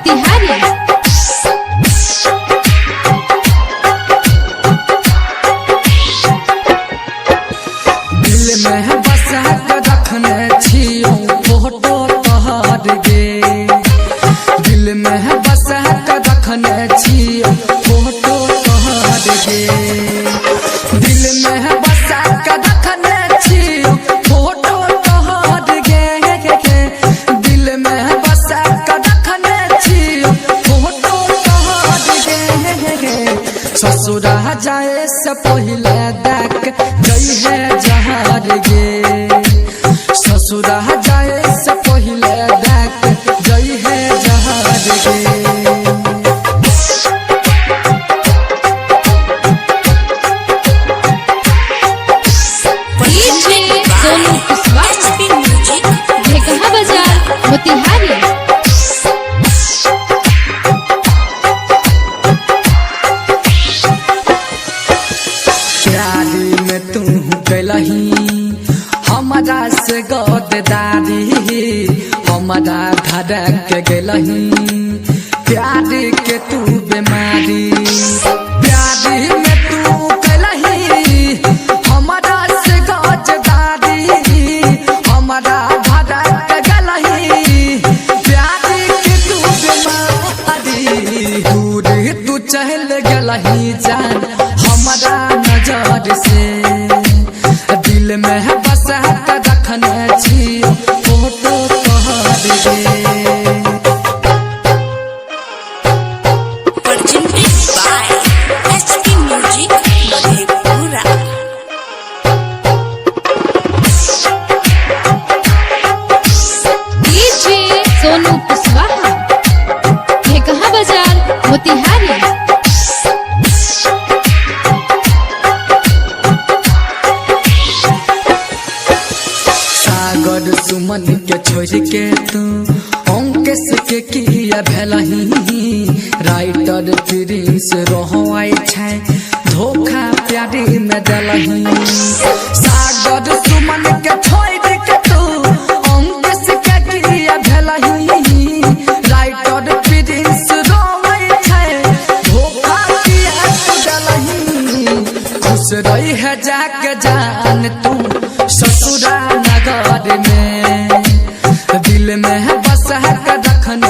मोतिहारी। दिल में बसा के रखने छियो फोटो तोहर गे, दिल में बसा के रखने छियो फोटो तोहर गे, दिल में बसा के रखने छियो फोटो तोहर गे, दिल में बसा के रखने छियो फोटो तोहर गे। ससुरा जाए से पहले देख गई है जहर गे, ससुरा जाए से पहले देख गई है जहर गे। सोनू कुशवाहा, ढेकहा बाजार मोतिहारी। प्यारी में तू कैलही हमारा से गद्दारी, हमारा धड़क गलही प्यारी के तू बीमारी, प्यारी में तू कैलही हमारा से गद्दारी, हमारा धड़क गलही प्यारी के तू बीमारी। दूर तू चल गलही जान हमारा नजर से, दिल में बसा के रखने छियो फोटो तोहर गे। सोनू कुशवाहा, ढेकहा बाजार मोतिहारी। सागर सुमन के छोड़ के तू अंकेश के किया भेलही, राइटर प्रिंस रोहवाई छै धोखा प्यारी में दलही। सागर सुमन के छोड़ के तू अंकेश के किया भेलही, राइटर प्रिंस रोहवाई छै धोखा किया दलही। खुश रही है जाके जान तू ससुरा नगर में, दिल में बसा के रखने